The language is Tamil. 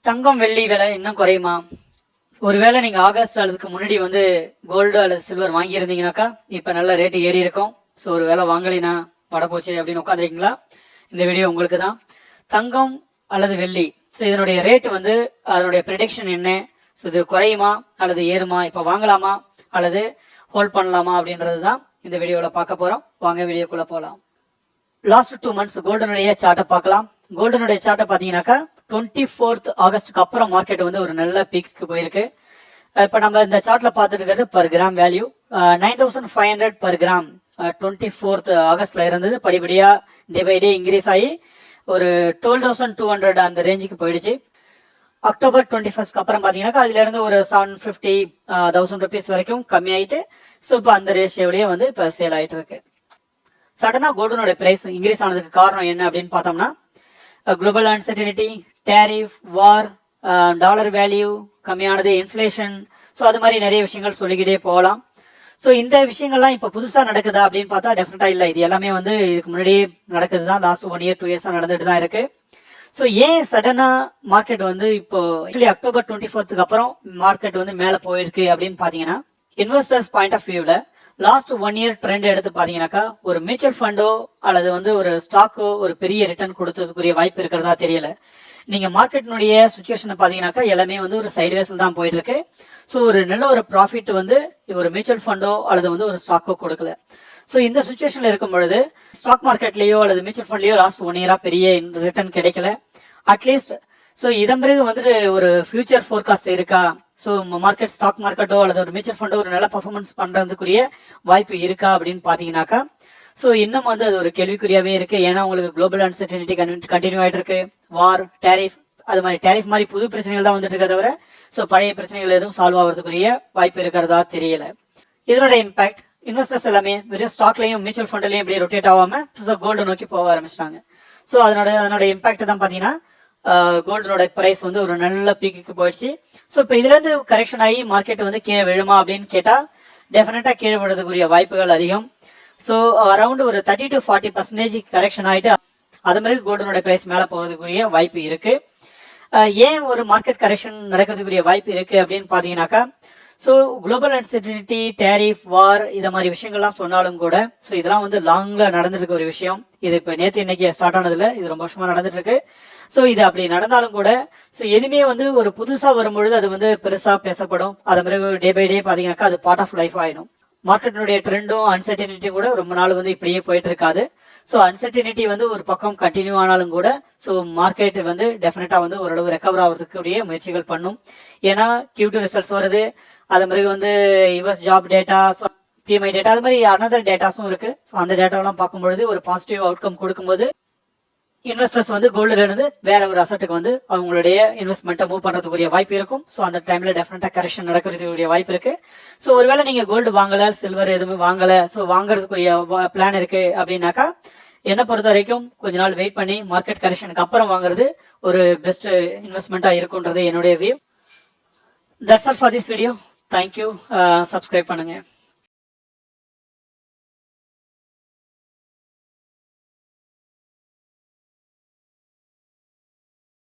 தங்கம் வெள்ளி விலை இன்னும் குறையுமா? ஒருவேளை நீங்க ஆகஸ்ட் அல்லதுக்கு முன்னாடி வந்து கோல்டு அல்லது சில்வர் வாங்கியிருந்தீங்கன்னாக்கா இப்ப நல்ல ரேட்டு ஏறி இருக்கும். ஸோ ஒரு வேளை வாங்கலினா பட போச்சு அப்படின்னு உட்காந்துருக்கீங்களா? இந்த வீடியோ உங்களுக்கு தான். தங்கம் அல்லது வெள்ளி, ஸோ இதனுடைய ரேட் வந்து அதனுடைய ப்ரெடிக்ஷன் என்ன, ஸோ இது குறையுமா அல்லது ஏறுமா, இப்போ வாங்கலாமா அல்லது ஹோல்ட் பண்ணலாமா அப்படின்றது தான் இந்த வீடியோவில் பார்க்க போகிறோம். வாங்க வீடியோக்குள்ளே போகலாம். லாஸ்ட் 2 months கோல்டனுடைய சார்ட்டை பார்க்கலாம். கோல்டனுடைய சார்ட்டை பார்த்தீங்கன்னாக்கா 24th ஆகஸ்டுக்கு அப்புறம் மார்க்கெட் வந்து ஒரு நல்ல பீக்கு போயிருக்கு. இப்போ நம்ம இந்த சார்ட்ல பார்த்துட்டு இருக்கிறது per gram value 9500 per gram 24th ஆகஸ்ட்ல இருந்தது. படிப்படியா டே பை டே இன்க்ரீஸ் ஆகி ஒரு 12,200 அந்த ரேஞ்சுக்கு போயிடுச்சு. அக்டோபர் 21st அப்புறம் பார்த்தீங்கன்னாக்கா அதுல இருந்து ஒரு 750,000 rupees வரைக்கும் கம்மி ஆயிட்டு, ஸோ இப்போ அந்த ரேஷியோடய வந்து இப்போ சேல் ஆயிட்டு இருக்கு. சடனா கோல்டனோட பிரைஸ் இன்க்ரீஸ் ஆனதுக்கு காரணம் என்ன அப்படின்னு பார்த்தோம்னா, குளோபல் அன்சர்டனிட்டி, டேரிஃப், வார், டாலர் வேல்யூ கம்மியானது, இன்ஃப்ளேஷன், ஸோ அது மாதிரி நிறைய விஷயங்கள் சொல்லிக்கிட்டே போகலாம். ஸோ இந்த விஷயங்கள்லாம் இப்போ புதுசாக நடக்குதா அப்படின்னு பார்த்தா டெஃபினட்டா இல்லை. இது எல்லாமே வந்து இதுக்கு முன்னாடியே நடக்குது தான். லாஸ்ட் 1 year 2 years நடந்துட்டு தான் இருக்கு. ஸோ ஏன் சடனா மார்க்கெட் வந்து இப்போ ஆக்சுவலி அக்டோபர் 24th அப்புறம் மார்க்கெட் வந்து மேலே போயிருக்கு அப்படின்னு பார்த்தீங்கன்னா, இன்வெஸ்டர்ஸ் பாயிண்ட் ஆஃப் வியூவில் லாஸ்ட் 1 year ட்ரெண்ட் எடுத்து பார்த்தீங்கன்னாக்கா ஒரு மியூச்சுவல் ஃபண்டோ அல்லது வந்து ஒரு ஸ்டாக்கோ ஒரு பெரிய ரிட்டர்ன் கொடுத்ததுக்குரிய வாய்ப்பு இருக்கிறதா தெரியல. நீங்க மார்க்கெட்டினுடைய சுச்சுவேஷனை பார்த்தீங்கன்னாக்கா எல்லாமே வந்து ஒரு சைட்வேஸில் தான் போயிட்டு இருக்கு. ஸோ ஒரு நல்ல ஒரு ப்ராஃபிட் வந்து ஒரு மியூச்சுவல் ஃபண்டோ அல்லது வந்து ஒரு ஸ்டாக்கோ கொடுக்கல. ஸோ இந்த சுச்சுவேஷன்ல இருக்கும் பொழுது ஸ்டாக் மார்க்கெட்லயோ அல்லது மியூச்சுவல் ஃபண்ட்லயோ லாஸ்ட் 1 year பெரிய ரிட்டர்ன் கிடைக்கல. அட்லீஸ்ட் ஸோ இதன் பிறகு வந்துட்டு ஒரு ஃபியூச்சர் ஃபோர்காஸ்ட் இருக்கா, ஸோ மார்க்கெட் ஸ்டாக் மார்க்கெட்டோ அல்லது ஒரு மியூச்சுவல் ஃபண்டோ ஒரு நல்ல பர்ஃபார்மன்ஸ் பண்றதுக்குரிய வாய்ப்பு இருக்கா அப்படின்னு பாத்தீங்கன்னாக்கா, ஸோ இன்னும் வந்து அது ஒரு கேள்விக்குறியாவே இருக்கு. ஏன்னா உங்களுக்கு குளோபல் அன்சர்டனிட்டி கண்டினியூ ஆயிட்டு இருக்கு. வார், டேரிஃப், அது மாதிரி டேரிஃப் மாதிரி புது பிரச்சனைகள் தான் வந்துட்டு இருக்க தவிர ஸோ பழைய பிரச்சனைகள் எதுவும் சால்வ் ஆகிறதுக்குரிய வாய்ப்பு இருக்கிறதா தெரியல. இதனோட இம்பாக்ட் இன்வெஸ்டர்ஸ் எல்லாமே வெறும் ஸ்டாக்லையும் மியூச்சுவல் ஃபண்ட்லையும் இப்படி ரொட்டேட் ஆகாம கோல்டு நோக்கி போக ஆரம்பிச்சிட்டாங்க. ஸோ அதனோட இம்பாக்ட் தான் பாத்தீங்கன்னா கோல்டனோட பிரைஸ் வந்து ஒரு நல்ல பீக்கு போயிடுச்சு. ஸோ இப்போ இதுல இருந்து கரெக்ஷன் ஆகி மார்க்கெட் வந்து கீழே விழுமா அப்படின்னு கேட்டா டெஃபினட்டா கீழே விடுறதுக்குரிய வாய்ப்புகள் அதிகம். ஸோ அரௌண்ட் ஒரு 30 to 40% கரெக்ஷன் ஆயிட்டு அது மாதிரி கோல்டனோட பிரைஸ் மேல போறதுக்குரிய வாய்ப்பு இருக்கு. ஏன் ஒரு மார்க்கெட் கரெக்ஷன் நடக்கிறதுக்குரிய வாய்ப்பு இருக்கு அப்படின்னு பாத்தீங்கன்னாக்கா, ஸோ குளோபல் அன்சர்டனிட்டி, டேரிஃப், வார் இத மாதிரி விஷயங்கள்லாம் சொன்னாலும் கூட ஸோ இதெல்லாம் வந்து லாங்ல நடந்துட்டு ஒரு விஷயம். இது இப்போ நேற்று இன்னைக்கு ஸ்டார்ட் ஆனதுல இது ரொம்ப வருஷமா நடந்துட்டு இருக்கு. ஸோ இது அப்படி நடந்தாலும் கூட ஸோ எதுவுமே வந்து ஒரு புதுசா வரும்பொழுது அது வந்து பெருசா பேசப்படும். அது மாதிரி டே பை டே பாத்தீங்கன்னாக்கா அது பார்ட் ஆஃப் லைஃப் ஆயிடும். மார்க்கெட்டினுடைய ட்ரெண்டும் அன்சர்டனிட்டியும் கூட ரொம்ப நாள் வந்து இப்படியே போயிட்டு இருக்காது. ஸோ அன்சர்டனிட்டி வந்து ஒரு பக்கம் கண்டினியூ ஆனாலும் கூட ஸோ மார்க்கெட் வந்து டெஃபினட்டா வந்து ஓரளவு ரெக்கவர் ஆகிறதுக்குரிய முயற்சிகள் பண்ணும். ஏன்னா Q2 ரிசல்ட்ஸ் வருது, அது மாதிரி வந்து US job data, PMI data, அது மாதிரி அனதர் டேட்டாஸும் இருக்கு. ஸோ அந்த டேட்டாவெல்லாம் பார்க்கும்பொழுது ஒரு பாசிட்டிவ் அவுட்கம் கொடுக்கும்போது இன்வெஸ்டர்ஸ் வந்து கோல்டுல இருந்து வேற ஒரு அசட்டுக்கு வந்து அவங்களுடைய இன்வெஸ்ட்மெண்ட்டை மூவ் பண்றதுக்குரிய வாய்ப்பு இருக்கும். ஸோ அந்த டைம்ல டெஃபினட்டா கரெக்ஷன் நடக்கிறதுக்குரிய வாய்ப்பு இருக்கு. ஸோ ஒருவேளை நீங்க கோல்டு வாங்கல, சில்வர் எதுவுமே வாங்கல, ஸோ வாங்குறதுக்குரிய பிளான் இருக்கு அப்படின்னாக்கா என்ன பொறுத்த வரைக்கும் கொஞ்ச நாள் வெயிட் பண்ணி மார்க்கெட் கரெக்ஷனுக்கு அப்புறம் வாங்குறது ஒரு பெஸ்ட் இன்வெஸ்ட்மெண்ட்டா இருக்கும்ன்றது என்னுடைய view. That's all for this video. Thank you. Subscribe பண்ணுங்க.